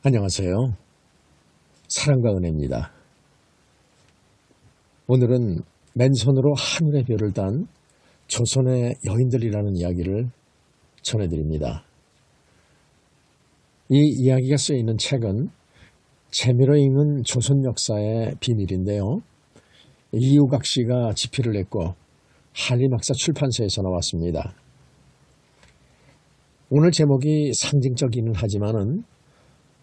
안녕하세요. 사랑과 은혜입니다. 오늘은 맨손으로 하늘의 별을 딴 조선의 여인들이라는 이야기를 전해드립니다. 이 이야기가 쓰여있는 책은 재미로 읽는 조선 역사의 비밀인데요. 이유각 씨가 집필을 했고 한림학사 출판사에서 나왔습니다. 오늘 제목이 상징적이긴 하지만은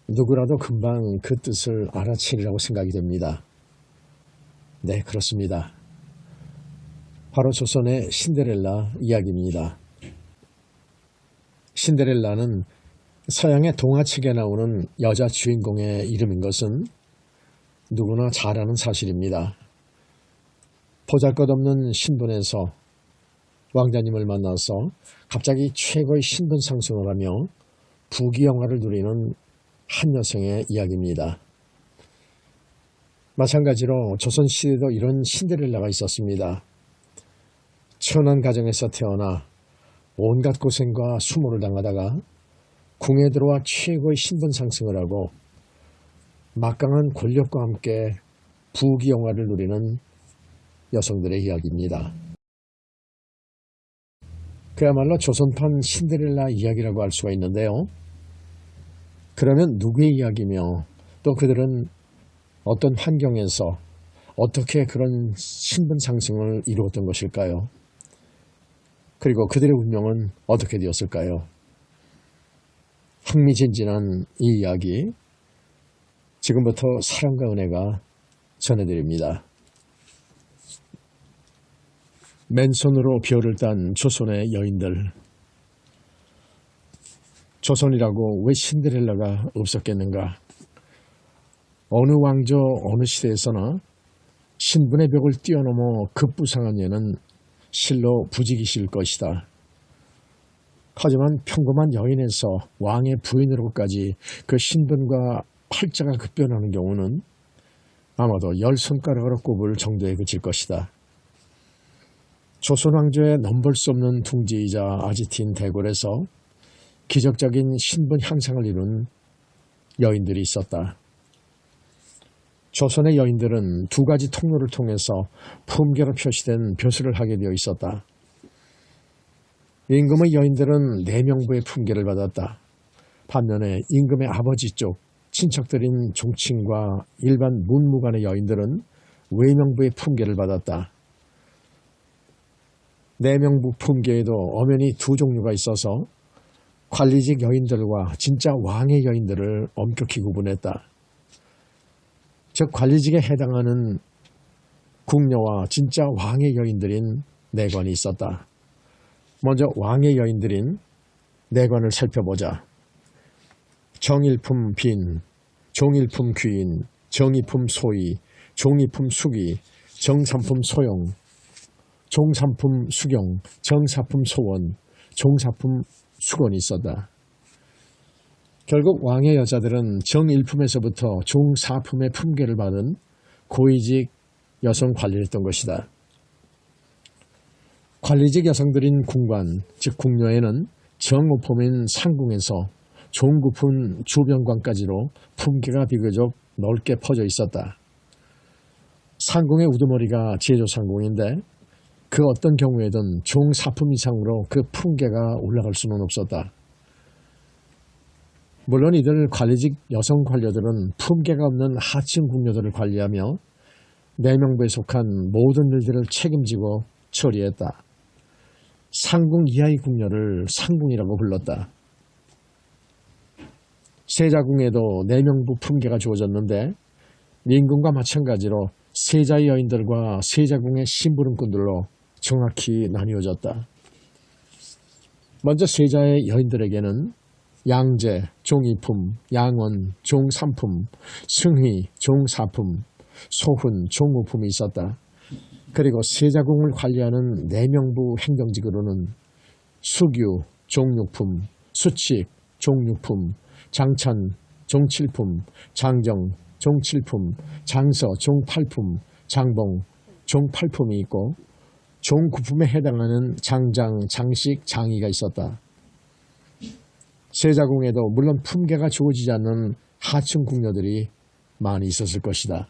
누구라도 금방 그 뜻을 알아채리라고 생각이 됩니다. 네, 그렇습니다. 바로 조선의 신데렐라 이야기입니다. 신데렐라는 서양의 동화책에 나오는 여자 주인공의 이름인 것은 누구나 잘 아는 사실입니다. 보잘것없는 신분에서 왕자님을 만나서 갑자기 최고의 신분 상승을 하며 부귀영화를 누리는 한 여성의 이야기입니다. 마찬가지로 조선시대에도 이런 신데렐라가 있었습니다. 천한 가정에서 태어나 온갖 고생과 수모를 당하다가 궁에 들어와 최고의 신분 상승을 하고 막강한 권력과 함께 부귀영화를 누리는 여성들의 이야기입니다. 그야말로 조선판 신데렐라 이야기라고 할 수가 있는데요. 그러면 누구의 이야기며 또 그들은 어떤 환경에서 어떻게 그런 신분 상승을 이루었던 것일까요? 그리고 그들의 운명은 어떻게 되었을까요? 흥미진진한 이 이야기 지금부터 사랑과 은혜가 전해드립니다. 맨손으로 별을 딴 조선의 여인들. 조선이라고 왜 신데렐라가 없었겠는가? 어느 왕조 어느 시대에서나 신분의 벽을 뛰어넘어 급부상한 예는 실로 부지기실 것이다. 하지만 평범한 여인에서 왕의 부인으로까지 그 신분과 팔자가 급변하는 경우는 아마도 10손가락으로 꼽을 정도에 그칠 것이다. 조선 왕조의 넘볼 수 없는 둥지이자 아지트인 대궐에서 기적적인 신분 향상을 이룬 여인들이 있었다. 조선의 여인들은 두 가지 통로를 통해서 품계로 표시된 벼슬을 하게 되어 있었다. 임금의 여인들은 내명부의 품계를 받았다. 반면에 임금의 아버지 쪽 친척들인 종친과 일반 문무관의 여인들은 외명부의 품계를 받았다. 내명부 품계에도 엄연히 두 종류가 있어서 관리직 여인들과 진짜 왕의 여인들을 엄격히 구분했다. 즉 관리직에 해당하는 궁녀와 진짜 왕의 여인들인 네 관이 있었다. 먼저 왕의 여인들인 네 관을 살펴보자. 정일품 빈, 종일품 귀인, 정이품 소이, 종이품 수기, 정삼품 소영, 종삼품 수경, 정사품 소원, 종사품 수건이 있었다. 결국 왕의 여자들은 정일품에서부터 종사품의 품계를 받은 고위직 여성 관리를 했던 것이다. 관리직 여성들인 궁관, 즉 궁녀에는 정오품인 상궁에서 종구품 주변관까지로 품계가 비교적 넓게 퍼져 있었다. 상궁의 우두머리가 제조상궁인데 그 어떤 경우에든 종사품 이상으로 그 품계가 올라갈 수는 없었다. 물론 이들 관리직 여성 관료들은 품계가 없는 하층 궁녀들을 관리하며 내명부에 속한 모든 일들을 책임지고 처리했다. 상궁 이하의 궁녀를 상궁이라고 불렀다. 세자궁에도 내명부 품계가 주어졌는데 임금과 마찬가지로 세자의 여인들과 세자궁의 심부름꾼들로 정확히 나뉘어졌다. 먼저 세자의 여인들에게는 양제, 종이품, 양원, 종삼품, 승희, 종사품, 소훈, 종오품이 있었다. 그리고 세자궁을 관리하는 내명부 행정직으로는 수규, 종육품, 수칙, 종육품, 장천, 종칠품, 장정, 종칠품, 장서, 종팔품, 장봉, 종팔품이 있고 종구품에 해당하는 장장, 장식, 장의가 있었다. 세자궁에도 물론 품계가 주어지지 않는 하층 궁녀들이 많이 있었을 것이다.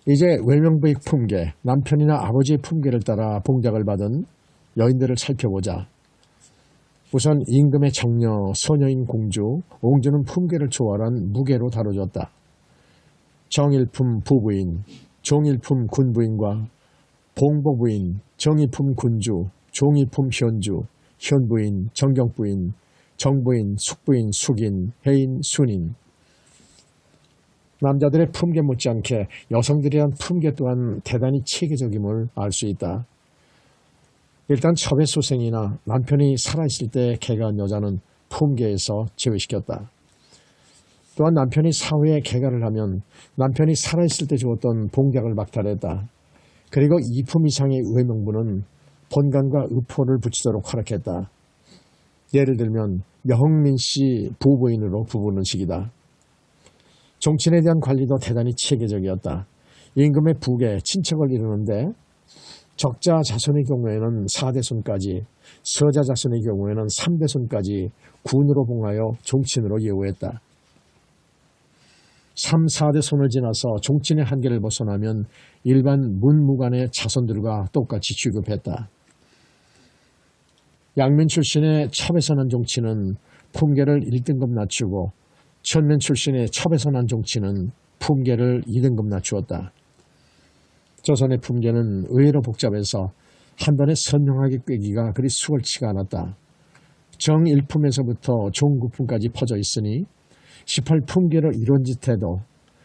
이제 외명부의 품계, 남편이나 아버지의 품계를 따라 봉작을 받은 여인들을 살펴보자. 우선 임금의 정녀, 소녀인 공주, 옹주는 품계를 초월한 무계로 다뤄졌다. 정일품 부부인, 종일품 군부인과 봉보부인, 정일품 군주, 종일품 현주, 현부인, 정경부인, 정부인, 숙부인, 숙인, 해인, 순인. 남자들의 품계 못지않게 여성들이란 품계 또한 대단히 체계적임을 알 수 있다. 일단 첩외소생이나 남편이 살아있을 때 개가한 여자는 품계에서 제외시켰다. 또한 남편이 사후에 개가를 하면 남편이 살아있을 때 주었던 봉작을 박탈했다. 그리고 2품 이상의 외명부는 본관과 의포를 붙이도록 허락했다. 예를 들면 명민씨 부부인으로 부부는 식이다. 종친에 대한 관리도 대단히 체계적이었다. 임금의 부계, 친척을 이루는데 적자 자손의 경우에는 4대손까지, 서자 자손의 경우에는 3대손까지 군으로 봉하여 종친으로 예우했다. 3, 4대손을 지나서 종친의 한계를 벗어나면 일반 문무관의 자손들과 똑같이 취급했다. 양면 출신의 첩에서 난 종친은 품계를 1등급 낮추고 천면 출신의 첩에서 난 종친은 품계를 2등급 낮추었다. 조선의 품계는 의외로 복잡해서 한 번에 선명하게 꿰기가 그리 수월치가 않았다. 정일품에서부터 종9품까지 퍼져 있으니 18품계로 이런 짓해도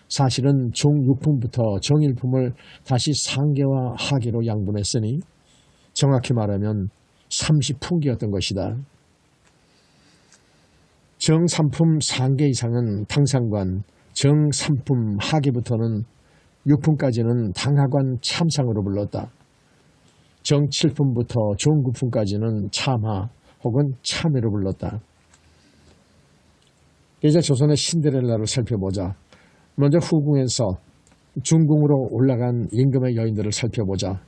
사실은 종6품부터 정일품을 다시 상계와 하계로 양분했으니 정확히 말하면 30품계였던 것이다. 정3품 상계 이상은 당상관, 정3품 하계부터는 6품까지는 당하관 참상으로 불렀다. 정7품부터 종9품까지는 참하 혹은 참회로 불렀다. 이제 조선의 신데렐라를 살펴보자. 먼저 후궁에서 중궁으로 올라간 임금의 여인들을 살펴보자.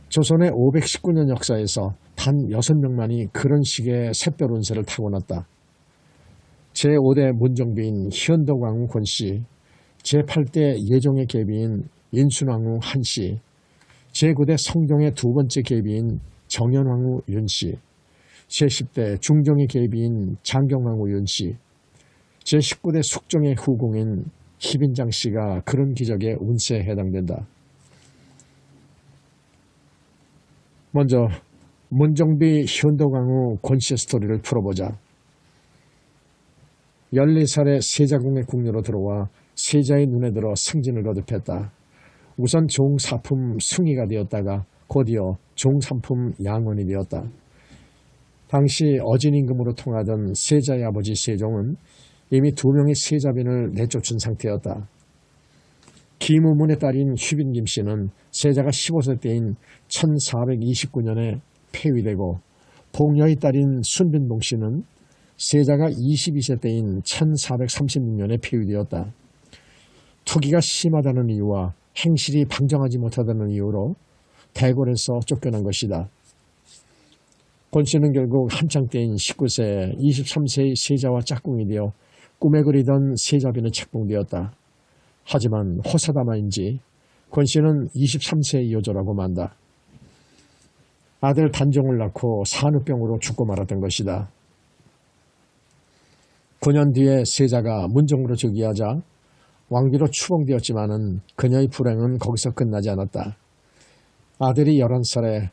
조선의 519년 역사에서 단 6명만이 그런 식의 샛별 운세를 타고났다. 제5대 문정비인 현덕왕후 권씨, 제8대 예종의 계비인 인순왕후 한씨, 제9대 성종의 두 번째 계비인 정현왕후 윤씨, 제10대 중종의 계비인 장경왕후 윤씨, 제19대 숙종의 후궁인 희빈장씨가 그런 기적의 운세에 해당된다. 먼저 문정비 현덕왕후 권씨의 스토리를 풀어보자. 14살에 세자궁의 궁녀로 들어와 세자의 눈에 들어 승진을 거듭했다. 우선 종4품 승희가 되었다가 곧이어 종3품 양원이 되었다. 당시 어진임금으로 통하던 세자의 아버지 세종은 이미 2명의 세자빈을 내쫓은 상태였다. 김우문의 딸인 휘빈김 씨는 세자가 15세 때인 1429년에 폐위되고 봉여의 딸인 순빈봉 씨는 세자가 22세 때인 1436년에 폐위되었다. 투기가 심하다는 이유와 행실이 방정하지 못하다는 이유로 대궐에서 쫓겨난 것이다. 권 씨는 결국 한창 때인 19세, 23세의 세자와 짝꿍이 되어 꿈에 그리던 세자빈에 책봉되었다. 하지만 호사다마인지 권 씨는 23세의 여조라고 만다. 아들 단종을 낳고 산후병으로 죽고 말았던 것이다. 9년 뒤에 세자가 문정으로 즉위하자 왕비로 추봉되었지만은 그녀의 불행은 거기서 끝나지 않았다. 아들이 11살에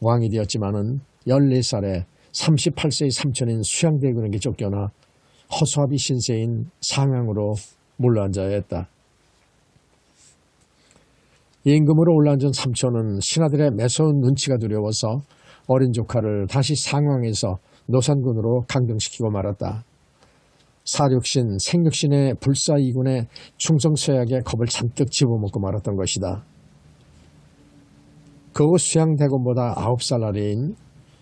왕이 되었지만은 14살에 38세의 삼촌인 수양대군에게 쫓겨나 허수아비 신세인 상황으로 물러앉아야 했다. 임금으로 올라앉은 삼촌은 신하들의 매서운 눈치가 두려워서 어린 조카를 다시 상황에서 노산군으로 강등시키고 말았다. 사륙신, 생육신의 불사이군의 충성서약에 겁을 잔뜩 집어먹고 말았던 것이다. 그 후 수양대군보다 9살 아래인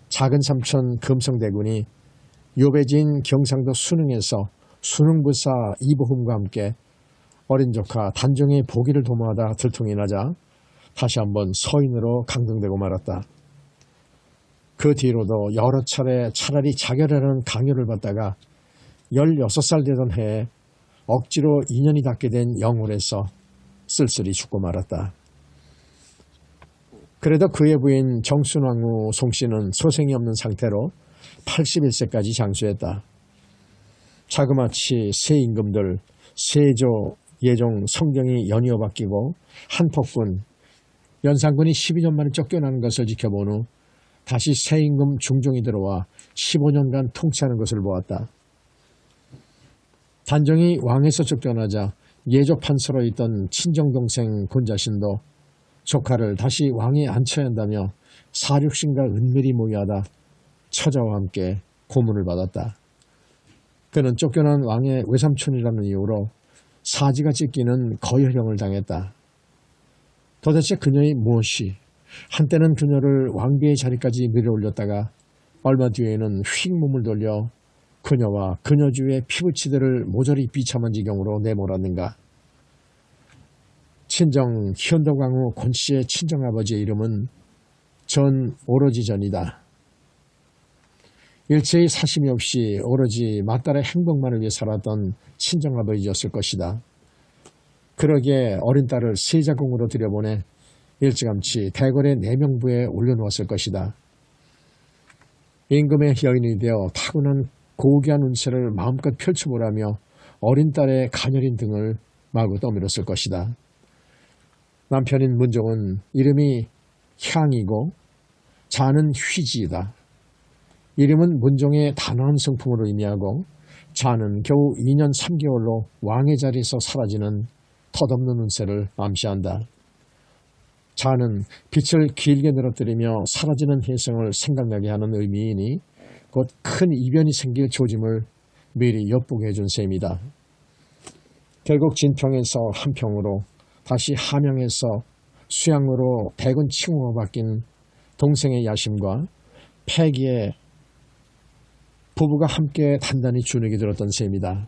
작은 삼촌 금성대군이 요배진 경상도 순흥에서 순흥부사 이보흠과 함께 어린 조카 단종의 보기를 도모하다 들통이 나자 다시 한번 서인으로 강등되고 말았다. 그 뒤로도 여러 차례 차라리 자결하라는 강요를 받다가 16살 되던 해에 억지로 인연이 닿게 된 영월에서 쓸쓸히 죽고 말았다. 그래도 그의 부인 정순왕후 송씨는 소생이 없는 상태로 81세까지 장수했다. 자그마치 새 임금들, 세조, 예종, 성경이 연이어 바뀌고 한폭군, 연산군이 12년 만에 쫓겨나는 것을 지켜본 후 다시 새 임금 중종이 들어와 15년간 통치하는 것을 보았다. 단종이 왕에서 쫓겨나자 예조 판서로 있던 친정동생 곤자신도 조카를 다시 왕에 앉혀야 한다며 사륙신과 은밀히 모의하다 처자와 함께 고문을 받았다. 그는 쫓겨난 왕의 외삼촌이라는 이유로 사지가 찢기는 거열형을 당했다. 도대체 그녀의 무엇이 한때는 그녀를 왕비의 자리까지 밀어올렸다가 얼마 뒤에는 휙 몸을 돌려 그녀와 그녀 주위의 피부치들을 모조리 비참한 지경으로 내몰았는가. 친정 현덕왕후 권씨의 친정아버지의 이름은 전 오로지전이다. 일체의 사심이 없이 오로지 맏딸의 행복만을 위해 살았던 친정아버지였을 것이다. 그러기에 어린 딸을 세자궁으로 들여보내 일찌감치 대궐의 내명부에 올려놓았을 것이다. 임금의 여인이 되어 타고난 고귀한 운세를 마음껏 펼쳐보라며 어린 딸의 가녀린 등을 마구 떠밀었을 것이다. 남편인 문종은 이름이 향이고 자는 휘지이다. 이름은 문종의 단호한 성품으로 의미하고 자는 겨우 2년 3개월로 왕의 자리에서 사라지는 덧없는 운세를 암시한다. 자는 빛을 길게 늘어뜨리며 사라지는 혜성을 생각나게 하는 의미이니 곧 큰 이변이 생길 조짐을 미리 엿보게 해준 셈이다. 결국 진평에서 한평으로 다시 함양에서 수양으로 대군 칭호가 바뀐 동생의 야심과 패기에 부부가 함께 단단히 주눅이 들었던 셈이다.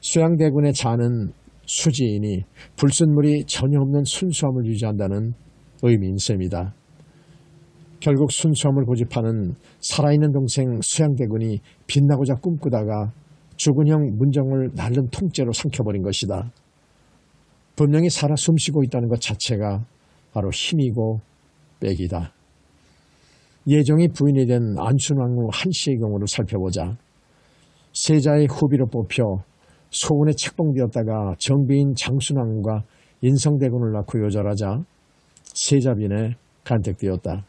수양대군의 자는 수지이니 불순물이 전혀 없는 순수함을 유지한다는 의미인 셈이다. 결국 순수함을 고집하는 살아있는 동생 수양대군이 빛나고자 꿈꾸다가 죽은 형 문정을 날름 통째로 삼켜버린 것이다. 분명히 살아 숨쉬고 있다는 것 자체가 바로 힘이고 빽이다. 예종이 부인이 된 안순왕후 한씨의 경우를 살펴보자. 세자의 후비로 뽑혀 소운에 책봉되었다가 정비인 장순왕후가 인성대군을 낳고 요절하자 세자빈에 간택되었다.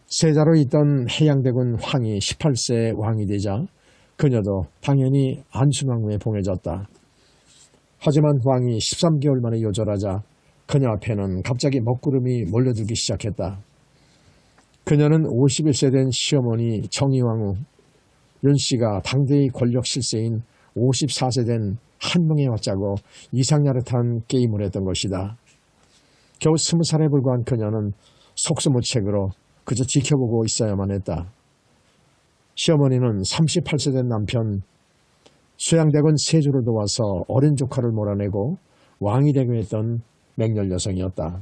세자로 있던 해양대군 황이 18세에 왕이 되자 그녀도 당연히 안순왕후에 봉해졌다. 하지만 왕이 13개월 만에 요절하자 그녀 앞에는 갑자기 먹구름이 몰려들기 시작했다. 그녀는 51세 된 시어머니 정의왕후 윤씨가 당대의 권력 실세인 54세 된 한명에 맞자고 이상야릇한 게임을 했던 것이다. 겨우 20살에 불과한 그녀는 속수무책으로 그저 지켜보고 있어야만 했다. 시어머니는 38세 된 남편 수양대군 세조를 도와서 어린 조카를 몰아내고 왕이 되고 했던 맹렬 여성이었다.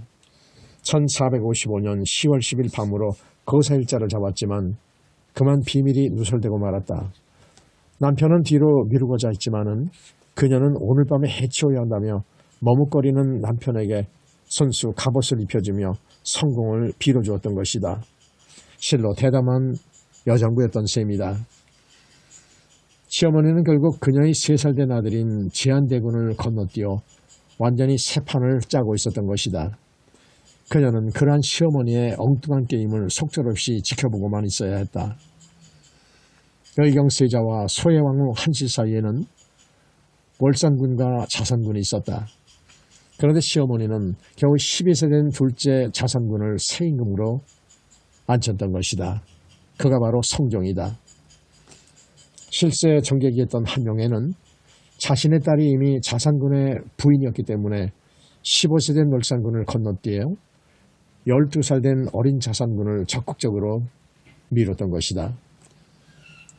1455년 10월 10일 밤으로 거사일자를 잡았지만 그만 비밀이 누설되고 말았다. 남편은 뒤로 미루고자 했지만은 그녀는 오늘 밤에 해치워야 한다며 머뭇거리는 남편에게 손수 갑옷을 입혀주며 성공을 빌어주었던 것이다. 실로 대담한 여정부였던 셈이다. 시어머니는 결국 그녀의 3살 된 아들인 제한대군을 건너뛰어 완전히 새 판을 짜고 있었던 것이다. 그녀는 그러한 시어머니의 엉뚱한 게임을 속절없이 지켜보고만 있어야 했다. 열경세자와 소해왕후 한씨 사이에는 월산군과 자산군이 있었다. 그런데 시어머니는 겨우 12세 된 둘째 자산군을 새 임금으로 앉혔던 것이다. 그가 바로 성종이다. 실세 정객이었던 한명회는 자신의 딸이 이미 자산군의 부인이었기 때문에 15세 된 월산군을 건너뛰어 12살 된 어린 자산군을 적극적으로 밀었던 것이다.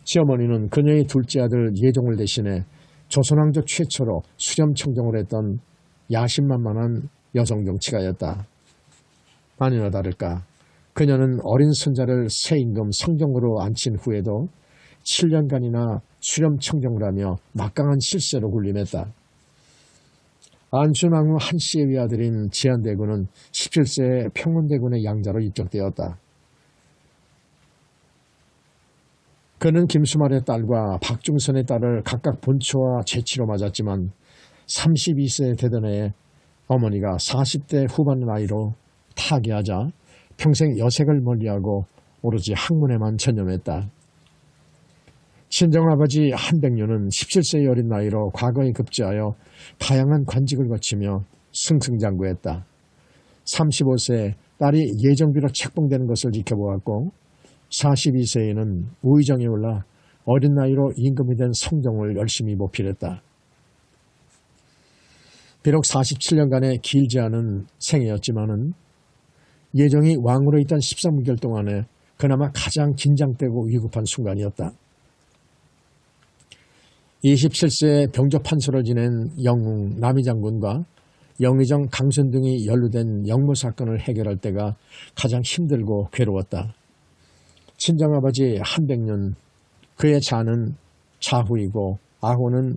시어머니는 그녀의 둘째 아들 예종을 대신해 조선왕족 최초로 수렴청정을 했던 야심만만한 여성 정치가였다. 아니나 다를까 그녀는 어린 손자를 새 임금 성종으로 앉힌 후에도 7년간이나 수렴 청정을 하며 막강한 실세로 군림했다. 안순왕후 한씨의 외아들인 지한대군은 17세에 평원대군의 양자로 입적되었다. 그는 김수말의 딸과 박중선의 딸을 각각 본초와 제치로 맞았지만 32세 되던 해에 어머니가 40대 후반 나이로 타계하자 평생 여색을 멀리하고 오로지 학문에만 전념했다. 친정아버지 한백류는 17세의 어린 나이로 과거에 급제하여 다양한 관직을 거치며 승승장구했다. 35세에 딸이 예정비로 책봉되는 것을 지켜보았고 42세에는 우의정에 올라 어린 나이로 임금이 된 성종을 열심히 모필했다. 비록 47년간의 길지 않은 생애였지만은 예정이 왕으로 있던 13개월 동안에 그나마 가장 긴장되고 위급한 순간이었다. 27세에 병조판서로 지낸 영웅 남이장군과 영의정 강순 등이 연루된 영모 사건을 해결할 때가 가장 힘들고 괴로웠다. 친정아버지 한백년, 그의 자는 자후이고 아호는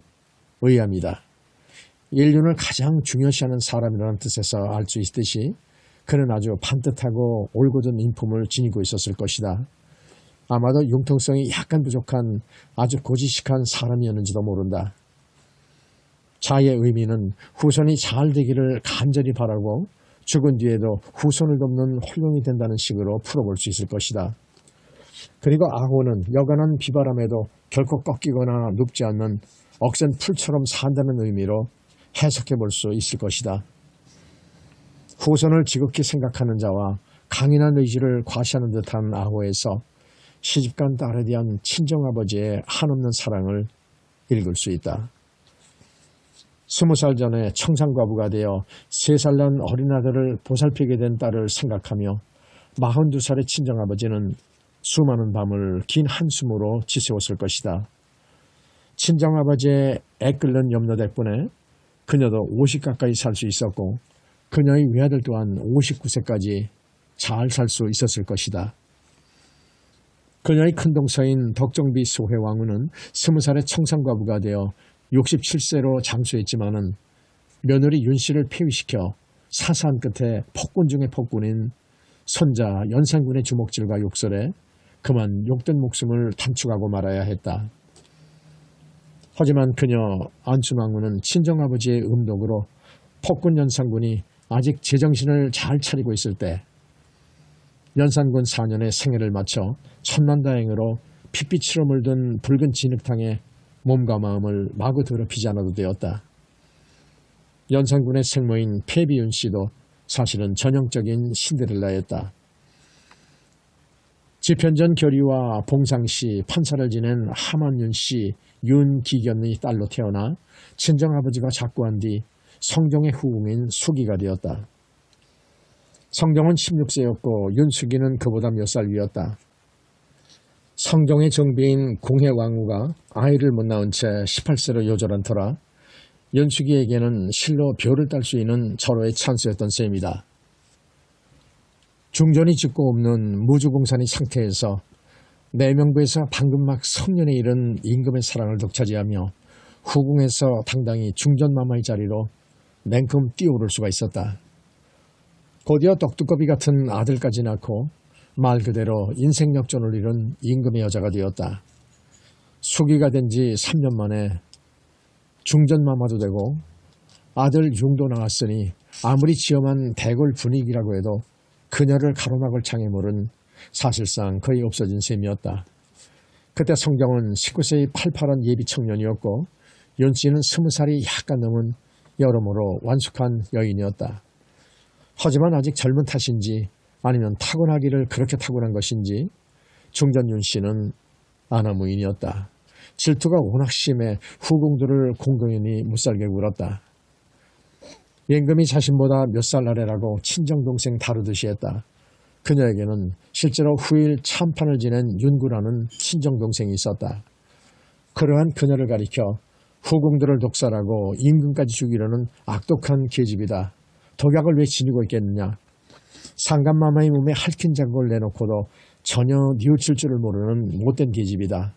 의암이다. 인륜을 가장 중요시하는 사람이라는 뜻에서 알 수 있듯이 그는 아주 반듯하고 올곧은 인품을 지니고 있었을 것이다. 아마도 융통성이 약간 부족한 아주 고지식한 사람이었는지도 모른다. 자의 의미는 후손이 잘 되기를 간절히 바라고 죽은 뒤에도 후손을 돕는 홀령이 된다는 식으로 풀어볼 수 있을 것이다. 그리고 아호는 여간한 비바람에도 결코 꺾이거나 눕지 않는 억센 풀처럼 산다는 의미로 해석해 볼 수 있을 것이다. 후손을 지극히 생각하는 자와 강인한 의지를 과시하는 듯한 아호에서 시집간 딸에 대한 친정아버지의 한없는 사랑을 읽을 수 있다. 20살 전에 청산과부가 되어 3살 난 어린 아들을 보살피게 된 딸을 생각하며 42살의 친정아버지는 수많은 밤을 긴 한숨으로 지새웠을 것이다. 친정아버지의 애끓는 염려 덕분에 그녀도 50 가까이 살 수 있었고 그녀의 외아들 또한 59세까지 잘 살 수 있었을 것이다. 그녀의 큰동서인 덕정비 소회왕후는 20살의 청산과부가 되어 67세로 장수했지만은 며느리 윤씨를 폐위시켜 사사한 끝에 폭군 중의 폭군인 손자 연산군의 주먹질과 욕설에 그만 욕된 목숨을 단축하고 말아야 했다. 하지만 그녀 안순왕후는 친정아버지의 음독으로 폭군 연산군이 아직 제정신을 잘 차리고 있을 때 연산군 4년의 생애를 마쳐 천만다행으로 핏빛으로 물든 붉은 진흙탕에 몸과 마음을 마구 더럽히지 않아도 되었다. 연산군의 생모인 폐비윤 씨도 사실은 전형적인 신데렐라였다. 지편전 결의와 봉상씨, 판사를 지낸 하만윤 씨, 윤기견의 딸로 태어나 친정아버지가 작고한 뒤 성종의 후궁인 수기가 되었다. 성종은 16세였고 윤수기는 그보다 몇 살 위였다. 성종의 정비인 공해왕후가 아이를 못 낳은 채 18세로 요절한 터라 윤수기에게는 실로 벼를 딸 수 있는 절호의 찬스였던 셈이다. 중전이 짓고 없는 무주공산의 상태에서 내명부에서 방금 막 성년에 이른 임금의 사랑을 독차지하며 후궁에서 당당히 중전마마의 자리로 냉큼 뛰어오를 수가 있었다. 곧이어 떡두꺼비 같은 아들까지 낳고 말 그대로 인생 역전을 이룬 임금의 여자가 되었다. 수기가 된 지 3년 만에 중전마마도 되고 아들 융도 나왔으니 아무리 지엄한 대궐 분위기라고 해도 그녀를 가로막을 장애물은 사실상 거의 없어진 셈이었다. 그때 성종은 19세의 팔팔한 예비 청년이었고 윤씨는 20살이 약간 넘은 여러모로 완숙한 여인이었다. 하지만 아직 젊은 탓인지 아니면 타고나기를 그렇게 타고난 것인지 중전 윤씨는 아나무인이었다. 질투가 워낙 심해 후궁들을 공공연히 못살게 굴었다. 임금이 자신보다 몇 살 아래라고 친정동생 다루듯이 했다. 그녀에게는 실제로 후일 참판을 지낸 윤구라는 친정동생이 있었다. 그러한 그녀를 가리켜 후궁들을 독살하고 임금까지 죽이려는 악독한 계집이다. 독약을 왜 지니고 있겠느냐. 상간마마의 몸에 핥힌 자국을 내놓고도 전혀 뉘우칠 줄을 모르는 못된 계집이다.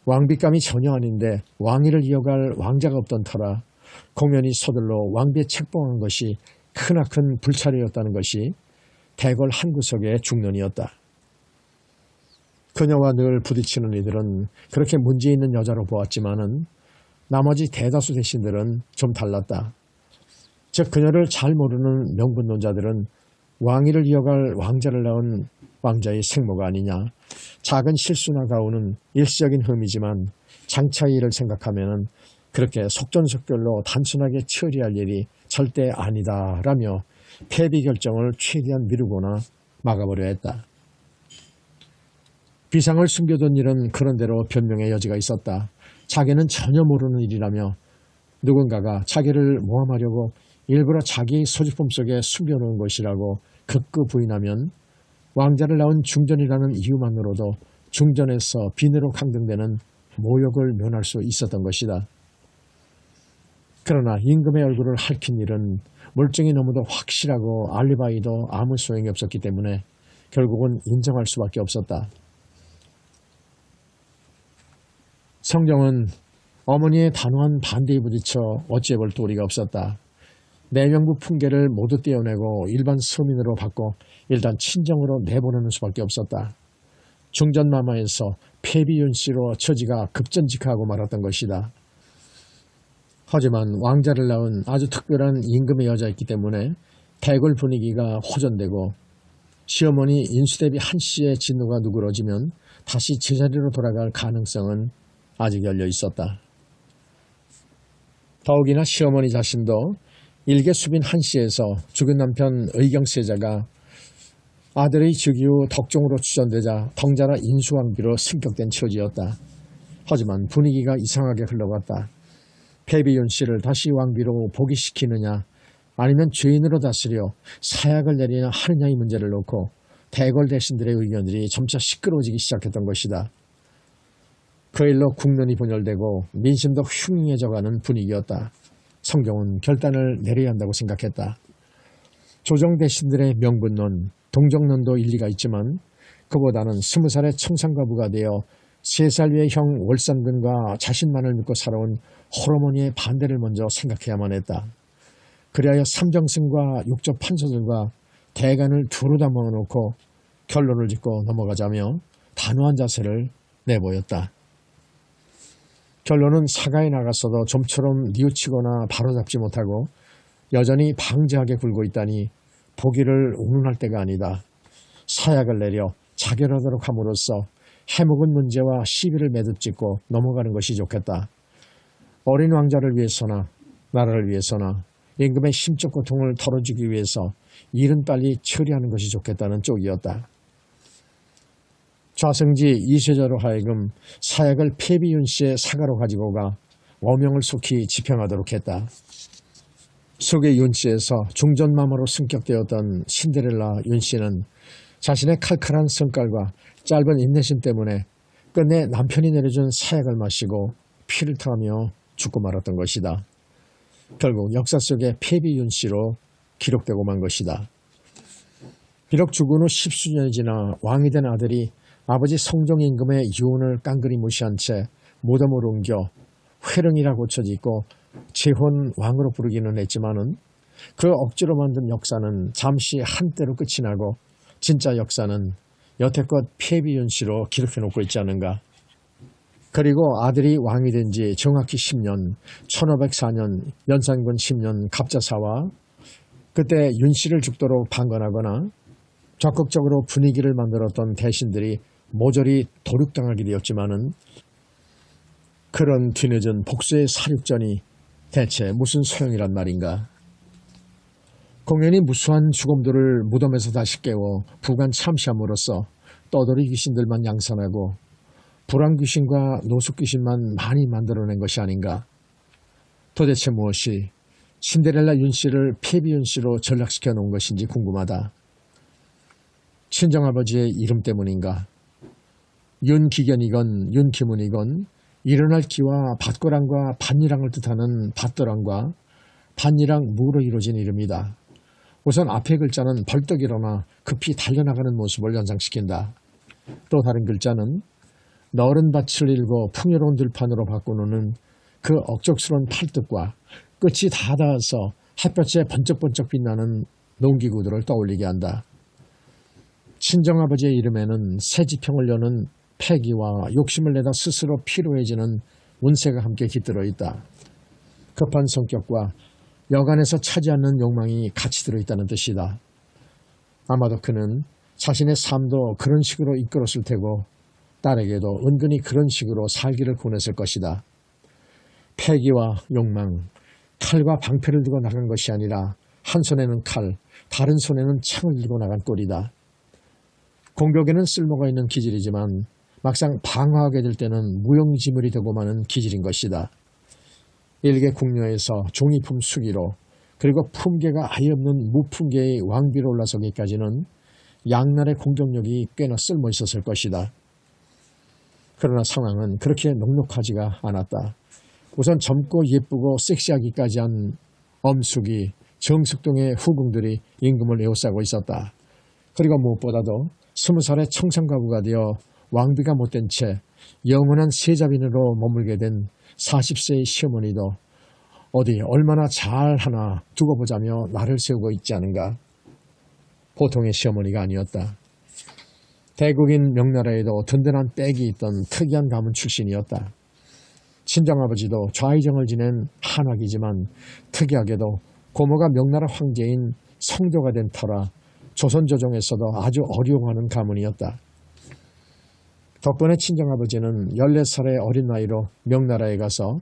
왕비감이 전혀 아닌데 왕위를 이어갈 왕자가 없던 터라 공연히 서둘러 왕비에 책봉한 것이 크나큰 불찰이었다는 것이 대궐 한 구석의 중론이었다. 그녀와 늘 부딪히는 이들은 그렇게 문제있는 여자로 보았지만은 나머지 대다수 대신들은 좀 달랐다. 즉 그녀를 잘 모르는 명분론자들은 왕위를 이어갈 왕자를 낳은 왕자의 생모가 아니냐, 작은 실수나 가오는 일시적인 흠이지만 장차의 일을 생각하면 그렇게 속전속결로 단순하게 처리할 일이 절대 아니다라며 패비 결정을 최대한 미루거나 막아보려 했다. 비상을 숨겨둔 일은 그런대로 변명의 여지가 있었다. 자기는 전혀 모르는 일이라며 누군가가 자기를 모함하려고 일부러 자기 소지품 속에 숨겨놓은 것이라고 극구 부인하면 왕자를 낳은 중전이라는 이유만으로도 중전에서 비내로 강등되는 모욕을 면할 수 있었던 것이다. 그러나 임금의 얼굴을 핥힌 일은 물증이 너무도 확실하고 알리바이도 아무 소용이 없었기 때문에 결국은 인정할 수밖에 없었다. 성경은 어머니의 단호한 반대에 부딪혀 어찌해볼 도리가 없었다. 내명부 풍계를 모두 떼어내고 일반 서민으로 바꿔 일단 친정으로 내보내는 수밖에 없었다. 중전마마에서 폐비윤씨로 처지가 급전직하고 말았던 것이다. 하지만 왕자를 낳은 아주 특별한 임금의 여자였기 때문에 대궐 분위기가 호전되고 시어머니 인수대비 한씨의 진노가 누그러지면 다시 제자리로 돌아갈 가능성은 아직 열려 있었다. 더욱이나 시어머니 자신도 일개 수빈 한씨에서 죽은 남편 의경세자가 아들의 즉위 후 덕종으로 추전되자 덩자라 인수왕비로 승격된 처지였다. 하지만 분위기가 이상하게 흘러갔다. 패비윤 씨를 다시 왕비로 복위시키느냐 아니면 죄인으로 다스려 사약을 내리냐 하느냐의 문제를 놓고 대궐 대신들의 의견들이 점차 시끄러워지기 시작했던 것이다. 그 일로 국론이 분열되고 민심도 흉흉해져가는 분위기였다. 성경은 결단을 내려야 한다고 생각했다. 조정 대신들의 명분론, 동정론도 일리가 있지만 그보다는 20살의 청산가부가 되어 3살 위의 형 월산근과 자신만을 믿고 살아온 홀어머니의 반대를 먼저 생각해야만 했다. 그리하여 삼정승과 육조 판서들과 대간을 두루 다 모아놓고 결론을 짓고 넘어가자며 단호한 자세를 내보였다. 결론은 사가에 나갔어도 좀처럼 뉘우치거나 바로잡지 못하고 여전히 방지하게 굴고 있다니 보기를 운운할 때가 아니다. 사약을 내려 자결하도록 함으로써 해묵은 문제와 시비를 매듭짓고 넘어가는 것이 좋겠다. 어린 왕자를 위해서나 나라를 위해서나 임금의 심적 고통을 덜어주기 위해서 일은 빨리 처리하는 것이 좋겠다는 쪽이었다. 좌승지 이세자로 하여금 사약을 패비윤 씨의 사가로 가지고 가 어명을 속히 집행하도록 했다. 속의 윤 씨에서 중전마마로 승격되었던 신데렐라 윤 씨는 자신의 칼칼한 성깔과 짧은 인내심 때문에 끝내 남편이 내려준 사약을 마시고 피를 토하며 죽고 말았던 것이다. 결국 역사 속의 패비윤 씨로 기록되고 만 것이다. 비록 죽은 후 10수년이 지나 왕이 된 아들이 아버지 성종 임금의 유언을 깡그리 무시한 채 무덤으로 옮겨 회릉이라 고쳐짓고 재혼 왕으로 부르기는 했지만은 그 억지로 만든 역사는 잠시 한때로 끝이 나고 진짜 역사는 여태껏 패비윤 씨로 기록해놓고 있지 않은가. 그리고 아들이 왕이 된 지 정확히 10년, 1504년 연산군 10년 갑자사와 그때 윤 씨를 죽도록 방관하거나 적극적으로 분위기를 만들었던 대신들이 모조리 도륙당하게 되었지만은 그런 뒤늦은 복수의 사륙전이 대체 무슨 소용이란 말인가. 공연히 무수한 죽음들을 무덤에서 다시 깨워 부관 참시함으로써 떠돌이 귀신들만 양산하고 불안 귀신과 노숙 귀신만 많이 만들어낸 것이 아닌가. 도대체 무엇이 신데렐라 윤 씨를 패비윤 씨로 전락시켜 놓은 것인지 궁금하다. 친정아버지의 이름 때문인가. 윤기견이건 윤기문이건 일어날 기와 밭고랑과 밭이랑을 뜻하는 밭도랑과 밭이랑 무로 이루어진 이름이다. 우선 앞의 글자는 벌떡 일어나 급히 달려나가는 모습을 연상시킨다. 또 다른 글자는 너른 밭을 일고 풍요로운 들판으로 바꾸는 그 억척스러운 팔뚝과 끝이 다 닿아서 햇볕에 번쩍번쩍 빛나는 농기구들을 떠올리게 한다. 친정아버지의 이름에는 새 지평을 여는 패기와 욕심을 내다 스스로 피로해지는 운세가 함께 깃들어 있다. 급한 성격과 여간에서 차지 않는 욕망이 같이 들어있다는 뜻이다. 아마도 그는 자신의 삶도 그런 식으로 이끌었을 테고 딸에게도 은근히 그런 식으로 살기를 권했을 것이다. 패기와 욕망, 칼과 방패를 들고 나간 것이 아니라 한 손에는 칼, 다른 손에는 창을 들고 나간 꼴이다. 공격에는 쓸모가 있는 기질이지만 막상 방어하게 될 때는 무용지물이 되고 마는 기질인 것이다. 일개 궁녀에서 종이품 수기로 그리고 품계가 아예 없는 무품계의 왕비로 올라서기까지는 양날의 공격력이 꽤나 쓸모 있었을 것이다. 그러나 상황은 그렇게 녹록하지가 않았다. 우선 젊고 예쁘고 섹시하기까지 한 엄숙이 정숙동의 후궁들이 임금을 에워싸고 있었다. 그리고 무엇보다도 20살의 청산가부가 되어 왕비가 못된 채 영원한 세자빈으로 머물게 된 40세의 시어머니도 어디 얼마나 잘하나 두고 보자며 나를 세우고 있지 않은가. 보통의 시어머니가 아니었다. 대국인 명나라에도 든든한 백이 있던 특이한 가문 출신이었다. 친정아버지도 좌의정을 지낸 한학이지만 특이하게도 고모가 명나라 황제인 성조가 된 터라 조선 조정에서도 아주 어려워하는 가문이었다. 덕분에 친정아버지는 14살의 어린 나이로 명나라에 가서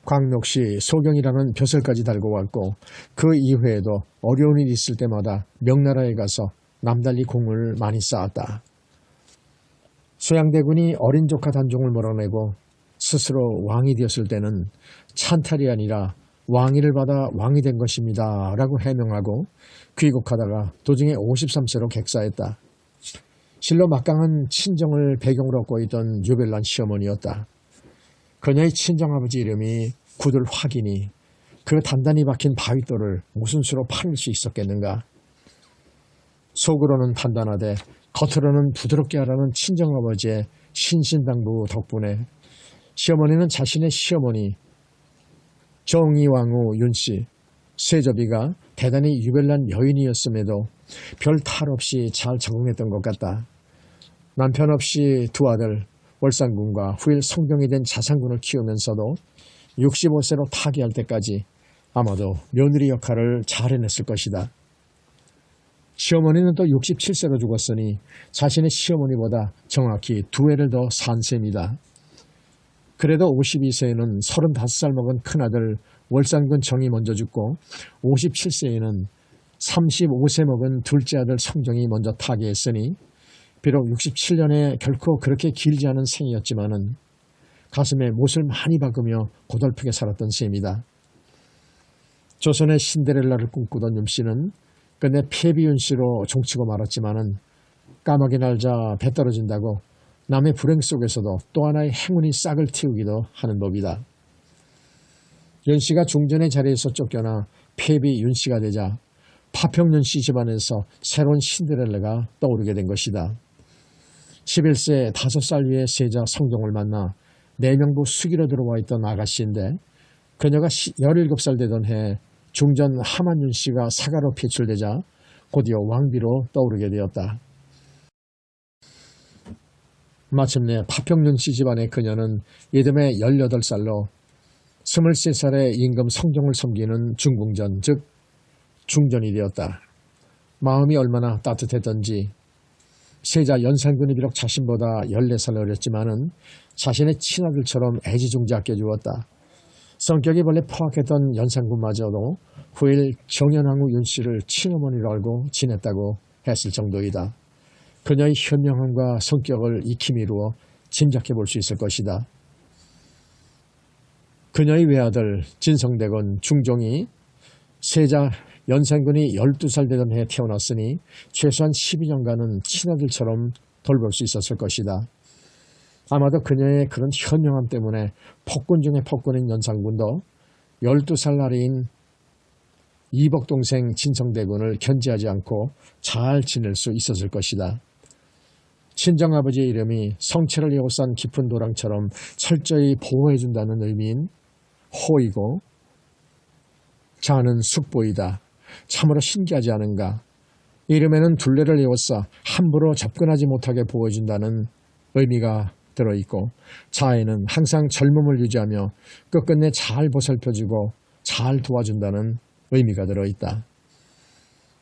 광록시 소경이라는 벼슬까지 달고 왔고 그 이후에도 어려운 일이 있을 때마다 명나라에 가서 남달리 공을 많이 쌓았다. 소양대군이 어린 조카 단종을 몰아내고 스스로 왕이 되었을 때는 찬탈이 아니라 왕위를 받아 왕이 된 것입니다 라고 해명하고 귀국하다가 도중에 53세로 객사했다. 실로 막강한 친정을 배경으로 얻고 있던 유별난 시어머니였다. 그녀의 친정아버지 이름이 구들 확이니 그 단단히 박힌 바위돌을 무슨 수로 팔을 수 있었겠는가. 속으로는 단단하되 겉으로는 부드럽게 하라는 친정아버지의 신신당부 덕분에 시어머니는 자신의 시어머니 정의왕후 윤씨 세조비가 대단히 유별난 여인이었음에도 별 탈 없이 잘 적응했던 것 같다. 남편 없이 두 아들 월산군과 후일 성병이 된 자산군을 키우면서도 65세로 타계할 때까지 아마도 며느리 역할을 잘 해냈을 것이다. 시어머니는 또 67세로 죽었으니 자신의 시어머니보다 정확히 2해를 더 산 셈이다. 그래도 52세에는 35살 먹은 큰아들 월산군 정이 먼저 죽고 57세에는 35세 먹은 둘째 아들 성정이 먼저 타계했으니 비록 67년에 결코 그렇게 길지 않은 생이었지만은 가슴에 못을 많이 박으며 고달프게 살았던 셈이다. 조선의 신데렐라를 꿈꾸던 윤씨는 끝내 폐비 윤씨로 종치고 말았지만은 까마귀 날자 배 떨어진다고 남의 불행 속에서도 또 하나의 행운이 싹을 틔우기도 하는 법이다. 윤씨가 중전의 자리에서 쫓겨나 폐비 윤씨가 되자 파평윤씨 집안에서 새로운 신데렐라가 떠오르게 된 것이다. 11세 5살 위의 세자 성종을 만나 내명부 수기로 들어와 있던 아가씨인데 그녀가 17살 되던 해 중전 하만윤씨가 사가로 배출되자 곧이어 왕비로 떠오르게 되었다. 마침내 파평윤씨 집안의 그녀는 이듬해 18살로 23살의 임금 성종을 섬기는 중궁전 즉 중전이 되었다. 마음이 얼마나 따뜻했던지 세자 연산군이 비록 자신보다 14살 어렸지만은 자신의 친아들처럼 애지중지 아껴주었다. 성격이 원래 포악했던 연산군마저도 후일 정연왕후 윤씨를 친어머니로 알고 지냈다고 했을 정도이다. 그녀의 현명함과 성격을 익히 미루어 짐작해 볼 수 있을 것이다. 그녀의 외아들 진성대군 중종이 세자 연산군이 12살 되던 해에 태어났으니 최소한 12년간은 친아들처럼 돌볼 수 있었을 것이다. 아마도 그녀의 그런 현명함 때문에 폭군 중에 폭군인 연산군도 12살 나이인 이복동생 진성대군을 견제하지 않고 잘 지낼 수 있었을 것이다. 친정아버지의 이름이 성체를 에워싼 깊은 도랑처럼 철저히 보호해준다는 의미인 호이고, 자는 숙보이다. 참으로 신기하지 않은가. 이름에는 둘레를 에워싸 함부로 접근하지 못하게 보호해준다는 의미가 들어있고, 자에는 항상 젊음을 유지하며 끝끝내 잘 보살펴주고 잘 도와준다는 의미가 들어있다.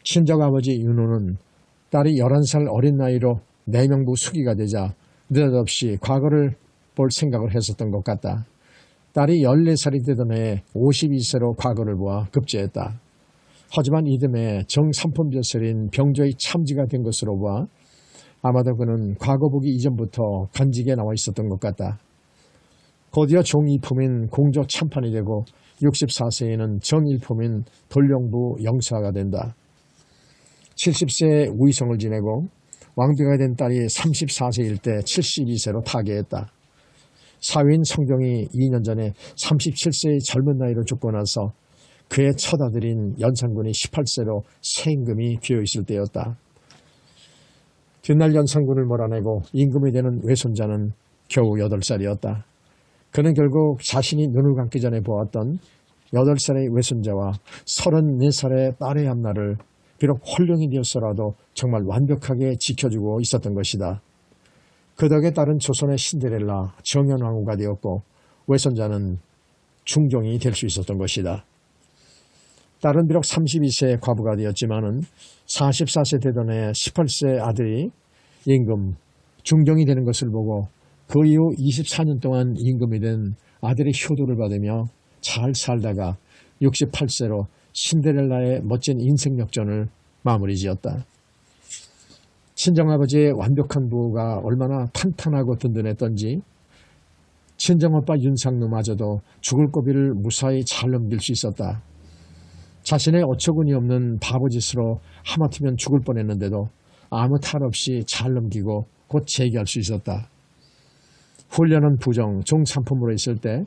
친정아버지 윤호는 딸이 11살 어린 나이로 내명부 수기가 되자 느닷없이 과거를 볼 생각을 했었던 것 같다. 딸이 14살이 되던 해에 52세로 과거를 보아 급제했다. 하지만 이듬해 정삼품벼슬인 병조의 참지가 된 것으로 보아 아마도 그는 과거 보기 이전부터 간직에 나와 있었던 것 같다. 곧이어 종이품인 공조 참판이 되고 64세에는 정일품인 돌령부 영사가 된다. 70세에 우의성을 지내고 왕비가 된 딸이 34세일 때 72세로 타계했다. 사위인 성종이 2년 전에 37세의 젊은 나이로 죽고 나서 그의 첫 아들인 연산군이 18세로 새 임금이 되어있을 때였다. 뒷날 연산군을 몰아내고 임금이 되는 외손자는 겨우 8살이었다. 그는 결국 자신이 눈을 감기 전에 보았던 8살의 외손자와 34살의 딸의 앞날을 비록 홀령이 되었어라도 정말 완벽하게 지켜주고 있었던 것이다. 그 덕에 딸은 조선의 신데렐라 정현왕후가 되었고 외손자는 중종이 될 수 있었던 것이다. 딸은 비록 32세에 과부가 되었지만은 44세 되던 해 18세 아들이 임금 중종이 되는 것을 보고 그 이후 24년 동안 임금이 된 아들의 효도를 받으며 잘 살다가 68세로 신데렐라의 멋진 인생 역전을 마무리 지었다. 친정아버지의 완벽한 부가 얼마나 탄탄하고 든든했던지 친정오빠 윤상누마저도 죽을 고비를 무사히 잘 넘길 수 있었다. 자신의 어처구니 없는 바보짓으로 하마터면 죽을 뻔했는데도 아무 탈 없이 잘 넘기고 곧 재기할 수 있었다. 훈련은 부정, 종삼품으로 있을 때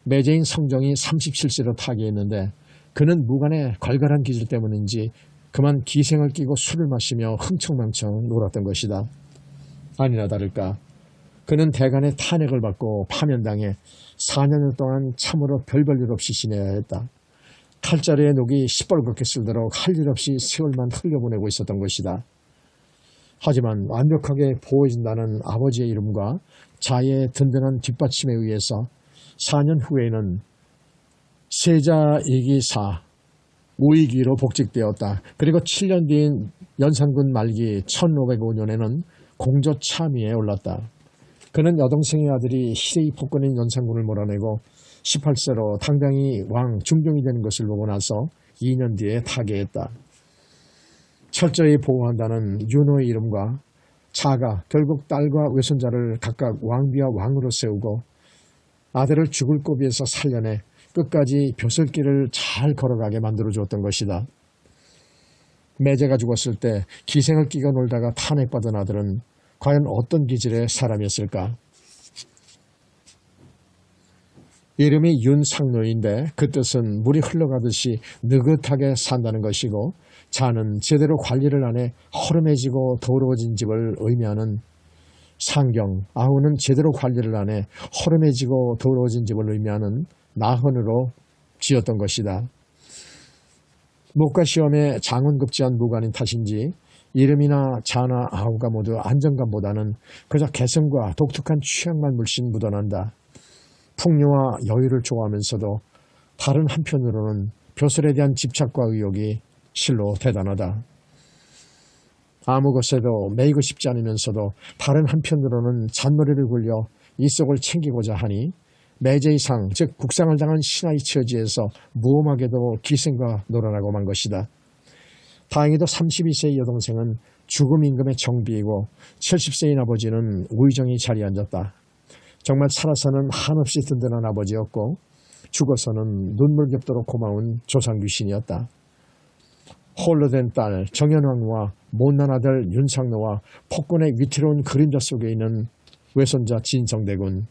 매제인 성종이 37세로 타계했는데 그는 무관의 괄괄한 기질 때문인지 그만 기생을 끼고 술을 마시며 흥청망청 놀았던 것이다. 아니나 다를까 그는 대간의 탄핵을 받고 파면당해 4년 동안 참으로 별 볼 일 없이 지내야 했다. 칼자루에 녹이 시뻘겋게 쓸도록 할 일 없이 세월만 흘려보내고 있었던 것이다. 하지만 완벽하게 보호해준다는 아버지의 이름과 자의 든든한 뒷받침에 의해서 4년 후에는 세자 이기사 우이기로 복직되었다. 그리고 7년 뒤인 연산군 말기 1505년에는 공조 참의에 올랐다. 그는 여동생의 아들이 희대의 폭군인 연산군을 몰아내고 18세로 당당히 왕 중종이 되는 것을 보고 나서 2년 뒤에 타계했다. 철저히 보호한다는 윤호의 이름과 자가 결국 딸과 외손자를 각각 왕비와 왕으로 세우고 아들을 죽을 고비에서 살려내 끝까지 벼슬길을 잘 걸어가게 만들어 주었던 것이다. 매제가 죽었을 때 기생을 끼고 놀다가 탄핵받은 아들은 과연 어떤 기질의 사람이었을까? 이름이 윤상노인데 그 뜻은 물이 흘러가듯이 느긋하게 산다는 것이고 자는 제대로 관리를 안 해 허름해지고 더러워진 집을 의미하는 상경, 아우는 제대로 관리를 안 해 허름해지고 더러워진 집을 의미하는 나헌으로 지었던 것이다. 목가시험에 장원급제한 무관인 탓인지 이름이나 자나 아우가 모두 안정감보다는 그저 개성과 독특한 취향만 물씬 묻어난다. 풍요와 여유를 좋아하면서도 다른 한편으로는 벼슬에 대한 집착과 의욕이 실로 대단하다. 아무 것에도 매이고 싶지 않으면서도 다른 한편으로는 잔머리를 굴려 이속을 챙기고자 하니 매제의상 즉 국상을 당한 신하의 처지에서 무엄하게도 기생과 놀아나고 만 것이다. 다행히도 32세의 여동생은 죽음 임금의 정비이고 70세인 아버지는 우의정이 자리에 앉았다. 정말 살아서는 한없이 든든한 아버지였고 죽어서는 눈물겹도록 고마운 조상귀신이었다. 홀로 된 딸 정현왕후와 못난 아들 윤상노와 폭군의 위태로운 그림자 속에 있는 외손자 진성대군,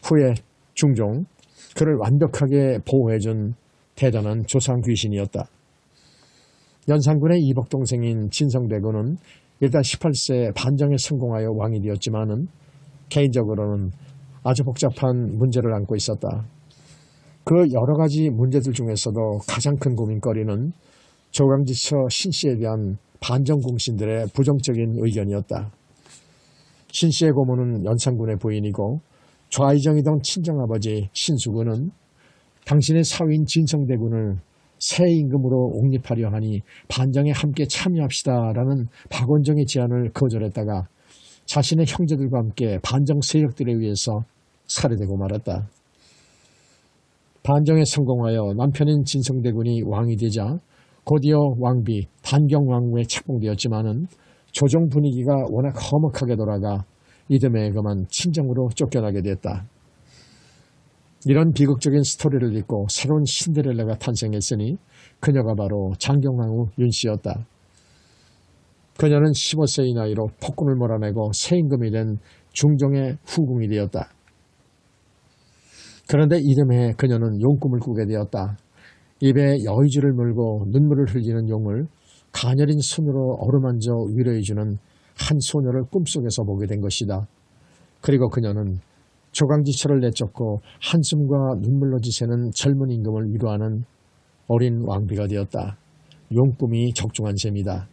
후에 중종, 그를 완벽하게 보호해준 대단한 조상귀신이었다. 연산군의 이복동생인 진성대군은 일단 18세에 반정에 성공하여 왕이 되었지만은 개인적으로는 아주 복잡한 문제를 안고 있었다. 그 여러 가지 문제들 중에서도 가장 큰 고민거리는 조강지처 신씨에 대한 반정 공신들의 부정적인 의견이었다. 신씨의 고모는 연산군의 부인이고 좌의정이던 친정아버지 신수군은 당신의 사위인 진성대군을 새 임금으로 옹립하려 하니 반정에 함께 참여합시다라는 박원정의 제안을 거절했다가 자신의 형제들과 함께 반정 세력들에 의해서 살해되고 말았다. 반정에 성공하여 남편인 진성대군이 왕이 되자 곧이어 왕비 단경왕후에 책봉되었지만은 조정 분위기가 워낙 험악하게 돌아가 이듬해 그만 친정으로 쫓겨나게 됐다. 이런 비극적인 스토리를 잇고 새로운 신데렐라가 탄생했으니 그녀가 바로 장경왕후 윤씨였다. 그녀는 15세의 나이로 폭군을 몰아내고 새 임금이 된 중종의 후궁이 되었다. 그런데 이듬해 그녀는 용꿈을 꾸게 되었다. 입에 여의주를 물고 눈물을 흘리는 용을 가녀린 손으로 어루만져 위로해주는 한 소녀를 꿈속에서 보게 된 것이다. 그리고 그녀는 조강지처를 내쫓고 한숨과 눈물로 지새는 젊은 임금을 위로하는 어린 왕비가 되었다. 용꿈이 적중한 셈이다.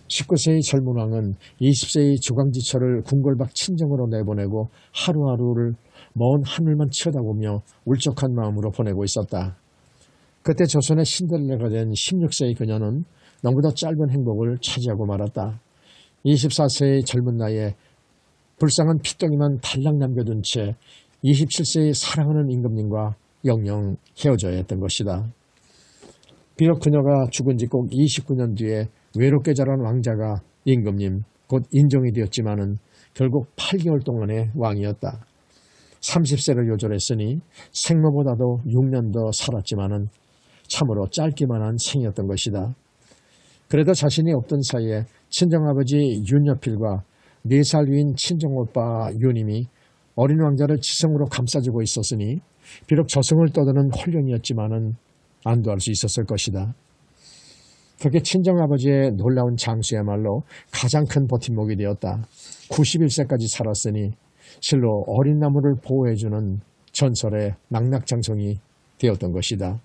19세의 젊은 왕은 20세의 조강지처를 궁궐 밖 친정으로 내보내고 하루하루를 먼 하늘만 쳐다보며 울적한 마음으로 보내고 있었다. 그때 조선의 신데렐라가 된 16세의 그녀는 너무도 짧은 행복을 차지하고 말았다. 24세의 젊은 나이에 불쌍한 핏덩이만 달랑 남겨둔 채 27세의 사랑하는 임금님과 영영 헤어져야 했던 것이다. 비록 그녀가 죽은 지 꼭 29년 뒤에 외롭게 자란 왕자가 임금님 곧 인종이 되었지만은 결국 8개월 동안의 왕이었다. 30세를 요절했으니 생모보다도 6년 더 살았지만은 참으로 짧기만 한 생이었던 것이다. 그래도 자신이 없던 사이에 친정아버지 윤여필과 4살 위인 친정오빠 윤임이 어린 왕자를 지성으로 감싸주고 있었으니 비록 저승을 떠도는 혼련이었지만은 안도할 수 있었을 것이다. 그게 친정아버지의 놀라운 장수야말로 가장 큰 버팀목이 되었다. 91세까지 살았으니 실로 어린 나무를 보호해주는 전설의 낙낙장성이 되었던 것이다.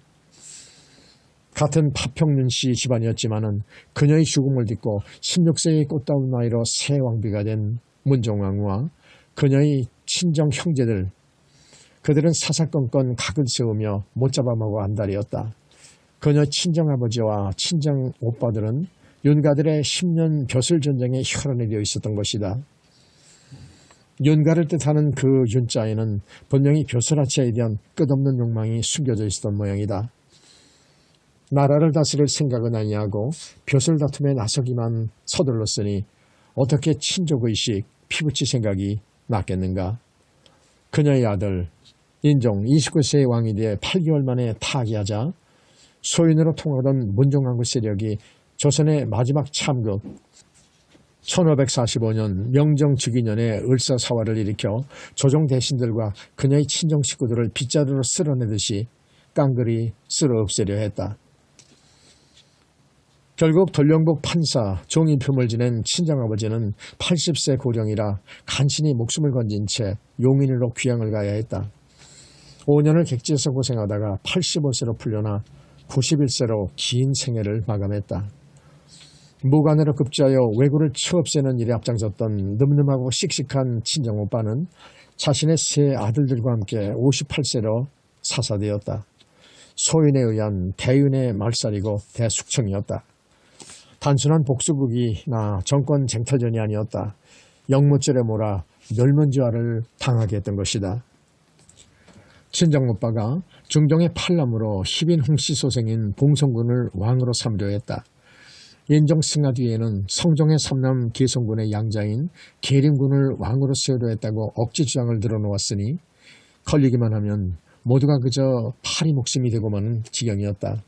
같은 파평윤씨 집안이었지만은 그녀의 죽음을 딛고 16세의 꽃다운 나이로 새 왕비가 된 문종왕후와 그녀의 친정 형제들, 그들은 사사건건 각을 세우며 못 잡아먹어 안달이었다. 그녀 친정아버지와 친정 오빠들은 윤가들의 10년 벼슬전쟁의 혈안이 되어 있었던 것이다. 윤가를 뜻하는 그 윤자에는 분명히 벼슬아치에 대한 끝없는 욕망이 숨겨져 있었던 모양이다. 나라를 다스릴 생각은 아니하고 벼슬 다툼에 나서기만 서둘렀으니 어떻게 친족의식, 피부치 생각이 났겠는가. 그녀의 아들 인종 29세의 왕이 되어 8개월 만에 타계하자 소인으로 통하던 문종왕후 세력이 조선의 마지막 참극 1545년 명정 즉위년에 을사사화를 일으켜 조정 대신들과 그녀의 친정 식구들을 빗자루로 쓸어내듯이 깡그리 쓸어 없애려 했다. 결국 돌령국 판사 종인품을 지낸 친정아버지는 80세 고령이라 간신히 목숨을 건진 채 용인으로 귀향을 가야 했다. 5년을 객지에서 고생하다가 85세로 풀려나 91세로 긴 생애를 마감했다. 무관으로 급제하여 왜구를 처없애는 일에 앞장섰던 늠름하고 씩씩한 친정오빠는 자신의 세 아들들과 함께 58세로 사사되었다. 소인에 의한 대윤의 말살이고 대숙청이었다. 단순한 복수극이나 정권 쟁탈전이 아니었다. 영무줄에 몰아 멸문지화를 당하게 했던 것이다. 친정오빠가 중종의 팔남으로 희빈 홍씨 소생인 봉성군을 왕으로 삼으려 했다. 인종 승하 뒤에는 성종의 삼남 계성군의 양자인 계림군을 왕으로 세우려 했다고 억지 주장을 늘어놓았으니 걸리기만 하면 모두가 그저 파리 목숨이 되고 마는 지경이었다.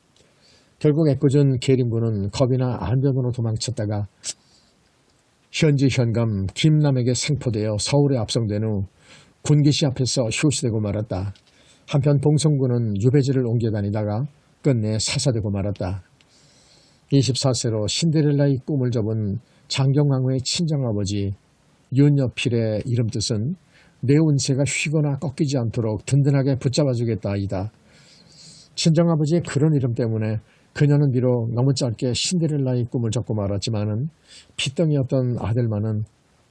결국 애꿎은 계림군은 겁이나 안변으로 도망쳤다가 현지 현감 김남에게 생포되어 서울에 압송된 후 군기시 앞에서 효시되고 말았다. 한편 봉성군은 유배지를 옮겨 다니다가 끝내 사사되고 말았다. 24세로 신데렐라의 꿈을 접은 장경왕후의 친정아버지 윤여필의 이름 뜻은 내 운세가 휘거나 꺾이지 않도록 든든하게 붙잡아주겠다이다. 친정아버지의 그런 이름 때문에 그녀는 비록 너무 짧게 신데렐라의 꿈을 접고 말았지만은 핏덩이였던 아들만은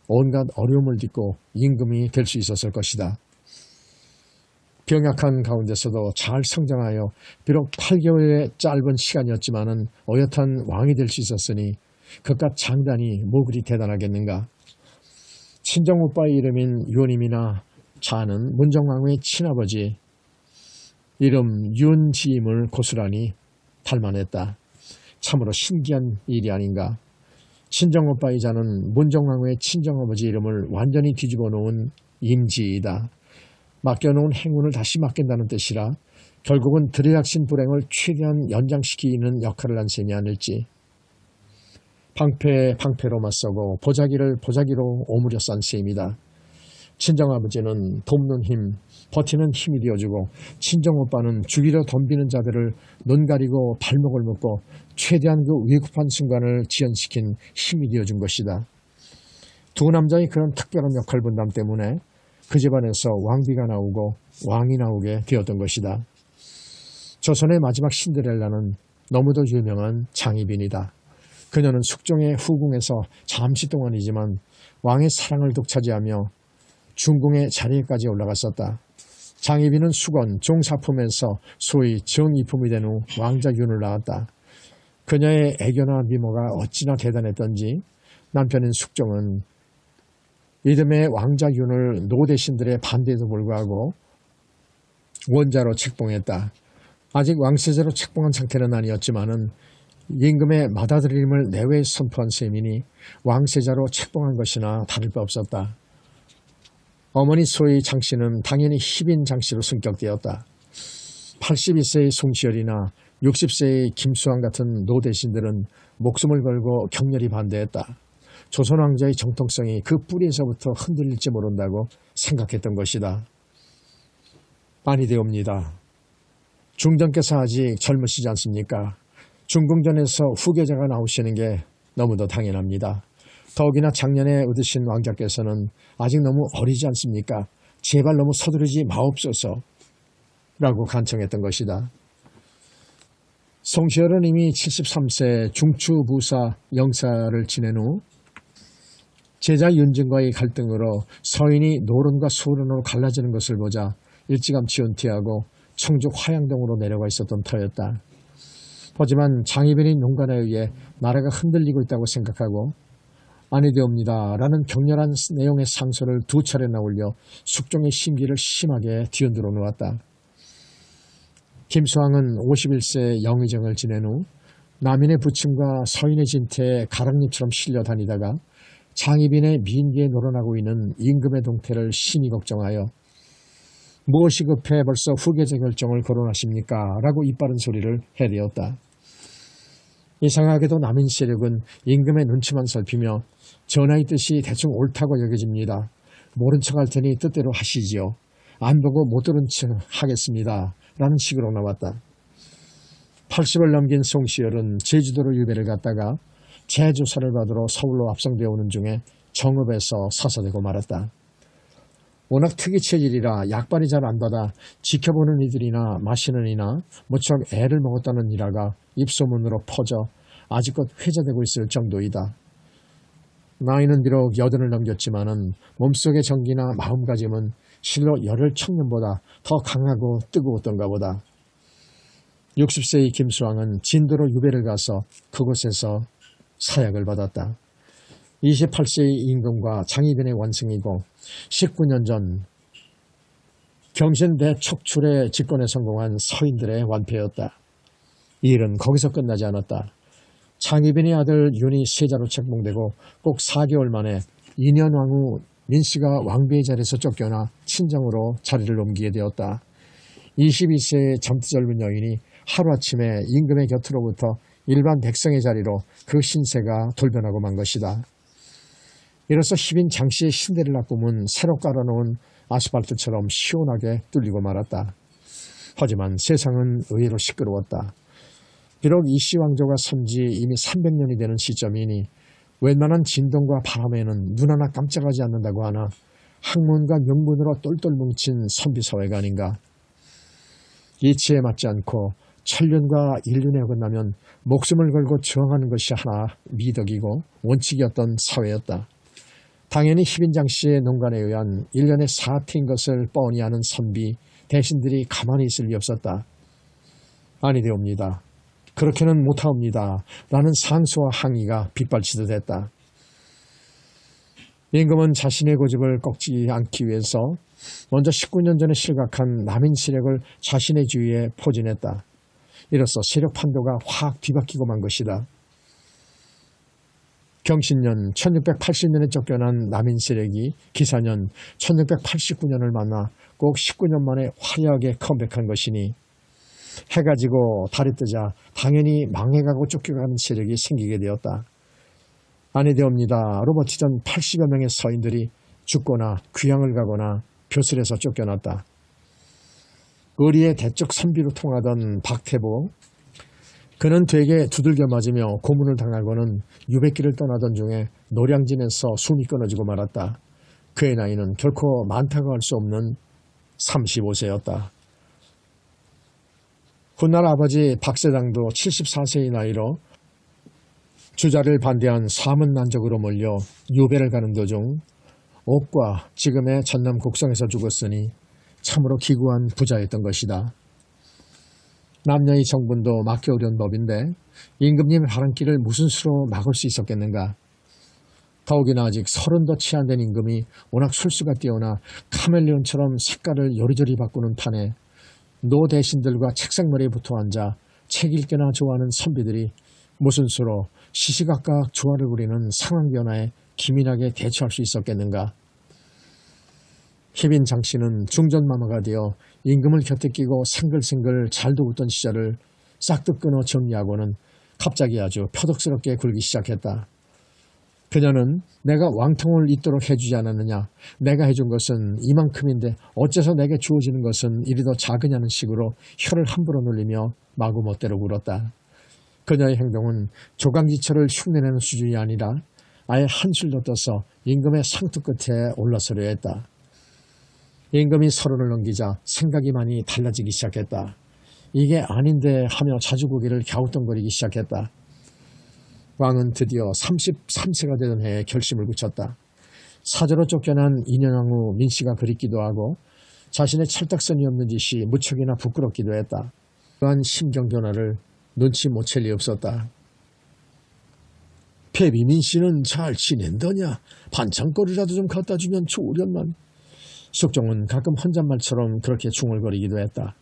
온갖 어려움을 딛고 임금이 될 수 있었을 것이다. 병약한 가운데서도 잘 성장하여 비록 8개월의 짧은 시간이었지만은 어엿한 왕이 될 수 있었으니 그깟 장단이 뭐 그리 대단하겠는가. 친정오빠의 이름인 윤임이나 자는 문정왕후의 친아버지 이름 윤지임을 고스란히 닮아냈다. 참으로 신기한 일이 아닌가. 친정오빠의 자는 문정왕후의 친정아버지 이름을 완전히 뒤집어 놓은 임지이다. 맡겨놓은 행운을 다시 맡긴다는 뜻이라 결국은 들여닥친 불행을 최대한 연장시키는 역할을 한 셈이 아닐지. 방패에 방패로 맞서고 보자기를 보자기로 오므려 싼 셈이다. 친정아버지는 돕는 힘, 버티는 힘이 되어주고 친정오빠는 죽이려 덤비는 자들을 눈 가리고 발목을 묶고 최대한 그 위급한 순간을 지연시킨 힘이 되어준 것이다. 두 남자의 그런 특별한 역할 분담 때문에 그 집안에서 왕비가 나오고 왕이 나오게 되었던 것이다. 조선의 마지막 신데렐라는 너무도 유명한 장희빈이다. 그녀는 숙종의 후궁에서 잠시 동안이지만 왕의 사랑을 독차지하며 중궁의 자리에까지 올라갔었다. 장희빈은 수건, 종사품에서 소위 정이품이 된 후 왕자윤을 낳았다. 그녀의 애교나 미모가 어찌나 대단했던지 남편인 숙종은 이듬해 왕자윤을 노대신들의 반대에도 불구하고 원자로 책봉했다. 아직 왕세자로 책봉한 상태는 아니었지만은 임금의 맏아들임을 내외에 선포한 셈이니 왕세자로 책봉한 것이나 다를 바 없었다. 어머니 소희 장씨는 당연히 희빈 장씨로 승격되었다. 82세의 송시열이나 60세의 김수환 같은 노대신들은 목숨을 걸고 격렬히 반대했다. 조선 왕자의 정통성이 그 뿌리에서부터 흔들릴지 모른다고 생각했던 것이다. 아니되옵니다. 중전께서 아직 젊으시지 않습니까? 중궁전에서 후계자가 나오시는 게 너무도 당연합니다. 더욱이나 작년에 얻으신 왕자께서는 아직 너무 어리지 않습니까? 제발 너무 서두르지 마옵소서 라고 간청했던 것이다. 송시열은 이미 73세 중추부사 영사를 지낸 후 제자 윤증과의 갈등으로 서인이 노론과 수론으로 갈라지는 것을 보자 일찌감치 은퇴하고 청주 화양동으로 내려가 있었던 터였다. 하지만 장희빈의 농간에 의해 나라가 흔들리고 있다고 생각하고 아니되옵니다 라는 격렬한 내용의 상소를 두 차례나 올려 숙종의 심기를 심하게 뒤흔들어 놓았다. 김수왕은 51세 영의정을 지낸 후 남인의 부침과 서인의 진태에 가랑잎처럼 실려 다니다가 장희빈의 미인기에 놀아나고 있는 임금의 동태를 심히 걱정하여 무엇이 급해 벌써 후계자 결정을 거론하십니까? 라고 이빠른 소리를 해대었다. 이상하게도 남인 세력은 임금의 눈치만 살피며 전하의 뜻이 대충 옳다고 여겨집니다. 모른 척할 테니 뜻대로 하시지요. 안 보고 못 들은 척 하겠습니다. 라는 식으로 나왔다. 80을 넘긴 송시열은 제주도로 유배를 갔다가 재조사를 받으러 서울로 압송되어 오는 중에 정읍에서 사사되고 말았다. 워낙 특이 체질이라 약발이 잘 안 받아 지켜보는 이들이나 마시는 이나 무척 애를 먹었다는 일화가 입소문으로 퍼져 아직껏 회자되고 있을 정도이다. 나이는 비록 80을 넘겼지만은 몸속의 정기나 마음가짐은 실로 열혈 청년보다 더 강하고 뜨거웠던가 보다. 60세의 김수왕은 진도로 유배를 가서 그곳에서 사약을 받았다. 28세의 임금과 장희빈의 원승이고 19년 전 경신 대척출의 집권에 성공한 서인들의 완패였다. 이 일은 거기서 끝나지 않았다. 장희빈의 아들 윤이 세자로 책봉되고 꼭 4개월 만에 2년 왕후 민씨가 왕비의 자리에서 쫓겨나 친정으로 자리를 옮기게 되었다. 22세의 젊디 젊은 여인이 하루아침에 임금의 곁으로부터 일반 백성의 자리로 그 신세가 돌변하고 만 것이다. 이로써 희빈 장씨의 신데렐라 꿈은 새로 깔아놓은 아스팔트처럼 시원하게 뚫리고 말았다. 하지만 세상은 의외로 시끄러웠다. 비록 이씨 왕조가 선 지 이미 300년이 되는 시점이니 웬만한 진동과 바람에는 눈 하나 깜짝하지 않는다고 하나 학문과 명문으로 똘똘 뭉친 선비사회가 아닌가. 이치에 맞지 않고 천륜과 인륜에 어긋나면 목숨을 걸고 저항하는 것이 하나 미덕이고 원칙이었던 사회였다. 당연히 희빈장 씨의 농간에 의한 일련의 사태인 것을 뻔히 아는 선비 대신들이 가만히 있을 리 없었다. 아니되옵니다. 그렇게는 못하옵니다. 라는 상소와 항의가 빗발치듯 했다. 임금은 자신의 고집을 꺾지 않기 위해서 먼저 19년 전에 실각한 남인 세력을 자신의 주위에 포진했다. 이로써 세력 판도가 확 뒤바뀌고 만 것이다. 경신년 1680년에 쫓겨난 남인 세력이 기사년 1689년을 만나 꼭 19년 만에 화려하게 컴백한 것이니 해가 지고 달이 뜨자 당연히 망해가고 쫓겨가는 세력이 생기게 되었다. 아니되옵니다. 로버트 전 80여 명의 서인들이 죽거나 귀향을 가거나 벼슬에서 쫓겨났다. 의리의 대적 선비로 통하던 박태보, 그는 되게 두들겨 맞으며 고문을 당하고는 유배길을 떠나던 중에 노량진에서 숨이 끊어지고 말았다. 그의 나이는 결코 많다고 할 수 없는 35세였다. 훗날 아버지 박세당도 74세의 나이로 주자를 반대한 사문난적으로 몰려 유배를 가는 도중 옥과 지금의 전남 곡성에서 죽었으니 참으로 기구한 부자였던 것이다. 남녀의 정분도 막기 어려운 법인데 임금님의 바람길을 무슨 수로 막을 수 있었겠는가. 더욱이나 아직 30도 채 안 된 임금이 워낙 술수가 뛰어나 카멜레온처럼 색깔을 요리조리 바꾸는 판에 노 대신들과 책상머리에 붙어 앉아 책 읽기나 좋아하는 선비들이 무슨 수로 시시각각 조화를 부리는 상황 변화에 기민하게 대처할 수 있었겠는가. 희빈 장씨는 중전마마가 되어 임금을 곁에 끼고 생글생글 잘도 웃던 시절을 싹둑 끊어 정리하고는 갑자기 아주 표독스럽게 굴기 시작했다. 그녀는 내가 왕통을 잇도록 해주지 않았느냐, 내가 해준 것은 이만큼인데 어째서 내게 주어지는 것은 이리 더 작으냐는 식으로 혀를 함부로 놀리며 마구멋대로 굴었다. 그녀의 행동은 조강지처를 흉내내는 수준이 아니라 아예 한술도 떠서 임금의 상투 끝에 올라서려 했다. 임금이 30을 넘기자 생각이 많이 달라지기 시작했다. 이게 아닌데 하며 자주고개를 갸우뚱거리기 시작했다. 왕은 드디어 33세가 되던 해에 결심을 굳혔다. 사저로 쫓겨난 2년 후 민씨가 그립기도 하고 자신의 찰떡선이 없는 짓이 무척이나 부끄럽기도 했다. 그러한 심경 변화를 눈치 못 챌 리 없었다. 패비 민씨는 잘 지낸다냐? 반찬거리라도 좀 갖다 주면 좋으련만. 숙종은 가끔 혼잣말처럼 그렇게 중얼거리기도 했다.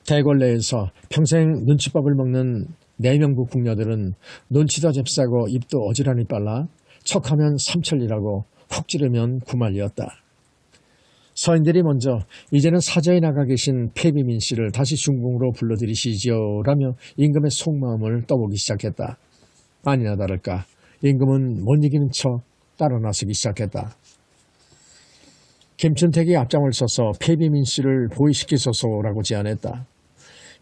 대궐내에서 평생 눈칫밥을 먹는 내명부 궁녀들은 눈치도 잽싸고 입도 어지간히 빨라 척하면 삼천리라고 훅 찌르면 구만리였다. 서인들이 먼저 이제는 사저에 나가 계신 패비민 씨를 다시 중궁으로 불러들이시지요 라며 임금의 속마음을 떠보기 시작했다. 아니나 다를까 임금은 못 이기는 척 따라 나서기 시작했다. 김춘택이 앞장을 서서 패비민 씨를 보위시키소서라고 제안했다.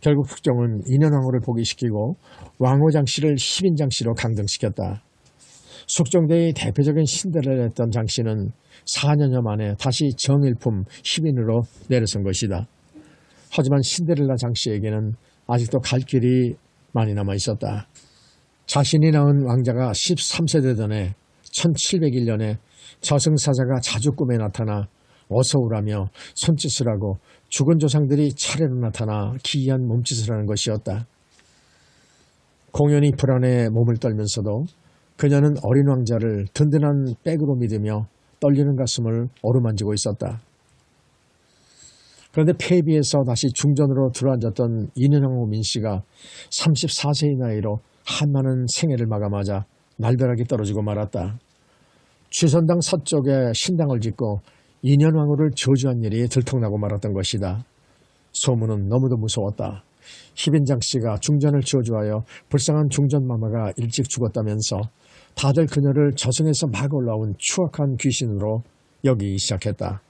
결국 숙종은 인현왕후를 보기시키고 왕호장 씨를 희빈장 씨로 강등시켰다. 숙종대의 대표적인 신대를 했던 장 씨는 4년여 만에 다시 정일품 희빈으로 내려선 것이다. 하지만 신데렐라 장 씨에게는 아직도 갈 길이 많이 남아 있었다. 자신이 낳은 왕자가 13세 되던 해 1701년에 저승사자가 자주 꿈에 나타나 어서 오라며 손짓을 하고 죽은 조상들이 차례로 나타나 기이한 몸짓을 하는 것이었다. 공연히 불안해 몸을 떨면서도 그녀는 어린 왕자를 든든한 백으로 믿으며 떨리는 가슴을 어루만지고 있었다. 그런데 폐비에서 다시 중전으로 들어앉았던 인현왕후 민씨가 34세의 나이로 한많은 생애를 마감하자 날벼락이 떨어지고 말았다. 취선당 서쪽에 신당을 짓고 인현왕후를 저주한 일이 들통나고 말았던 것이다. 소문은 너무도 무서웠다. 희빈장 씨가 중전을 저주하여 불쌍한 중전마마가 일찍 죽었다면서 다들 그녀를 저승에서 막 올라온 추악한 귀신으로 여기기 시작했다.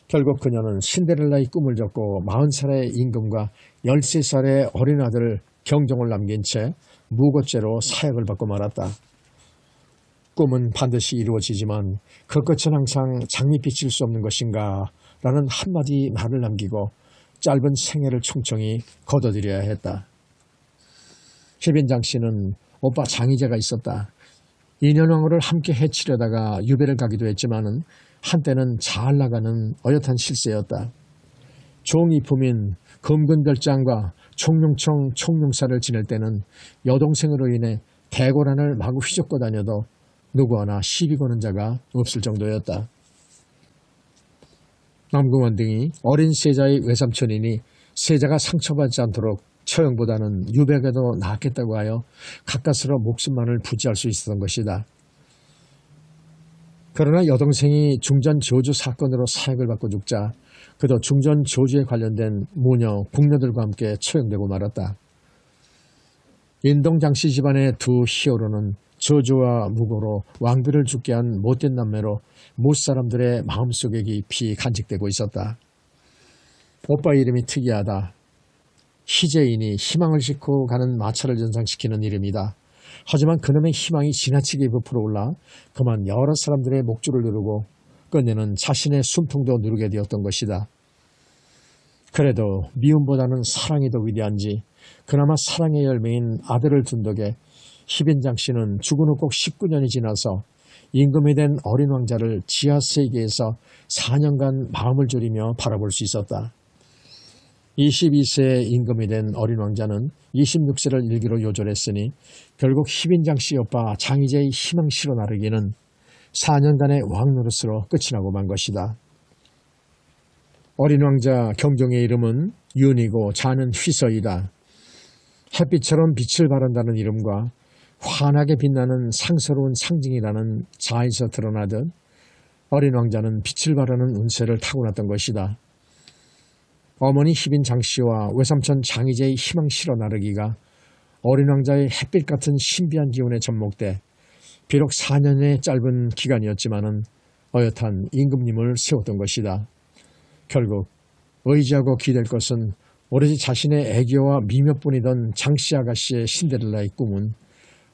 결국 그녀는 신데렐라의 꿈을 졌고 40살의 임금과 13살의 어린 아들 경종을 남긴 채 무고죄로 사형을 받고 말았다. 꿈은 반드시 이루어지지만 그 끝은 항상 장밋빛일 수 없는 것인가 라는 한마디 말을 남기고 짧은 생애를 총총히 거둬들여야 했다. 희빈장 씨는 오빠 장희재가 있었다. 인현왕후를 함께 해치려다가 유배를 가기도 했지만 한때는 잘 나가는 어엿한 실세였다. 종이품인 금근별장과 총룡청 총룡사를 지낼 때는 여동생으로 인해 대고란을 마구 휘젓고 다녀도 누구 하나 시비 거는 자가 없을 정도였다. 남궁원 등이 어린 세자의 외삼촌이니 세자가 상처받지 않도록 처형보다는 유배가 더 낫겠다고 하여 가까스로 목숨만을 부지할 수 있었던 것이다. 그러나 여동생이 중전 저주 사건으로 사형을 받고 죽자 그도 중전 저주에 관련된 무녀, 궁녀들과 함께 처형되고 말았다. 인동장씨 집안의 두 히어로는 저주와 무고로 왕비를 죽게 한 못된 남매로 못사람들의 마음속에 깊이 간직되고 있었다. 오빠 이름이 특이하다. 희재인이 희망을 싣고 가는 마차를 연상시키는 이름이다. 하지만 그놈의 희망이 지나치게 부풀어 올라 그만 여러 사람들의 목줄을 누르고 끝내는 자신의 숨통도 누르게 되었던 것이다. 그래도 미움보다는 사랑이 더 위대한지 그나마 사랑의 열매인 아들을 둔 덕에 희빈장 씨는 죽은 후 꼭 19년이 지나서 임금이 된 어린 왕자를 지하세계에서 4년간 마음을 졸이며 바라볼 수 있었다. 22세에 임금이 된 어린 왕자는 26세를 일기로 요절했으니 결국 희빈장 씨 오빠 장희재의 희망시로 나르기는 4년간의 왕노릇으로 끝이 나고 만 것이다. 어린 왕자 경종의 이름은 윤이고 자는 휘서이다. 햇빛처럼 빛을 발한다는 이름과 환하게 빛나는 상서로운 상징이라는 자에서 드러나듯 어린 왕자는 빛을 발하는 운세를 타고났던 것이다. 어머니 희빈 장씨와 외삼촌 장희재의 희망시로 나르기가 어린 왕자의 햇빛 같은 신비한 기운에 접목돼 비록 4년의 짧은 기간이었지만은 어엿한 임금님을 세웠던 것이다. 결국 의지하고 기댈 것은 오로지 자신의 애교와 미몇뿐이던 장씨 아가씨의 신데렐라의 꿈은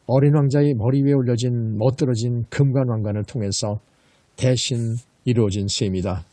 어린 왕자의 머리 위에 올려진 멋들어진 금관 왕관을 통해서 대신 이루어진 셈이다.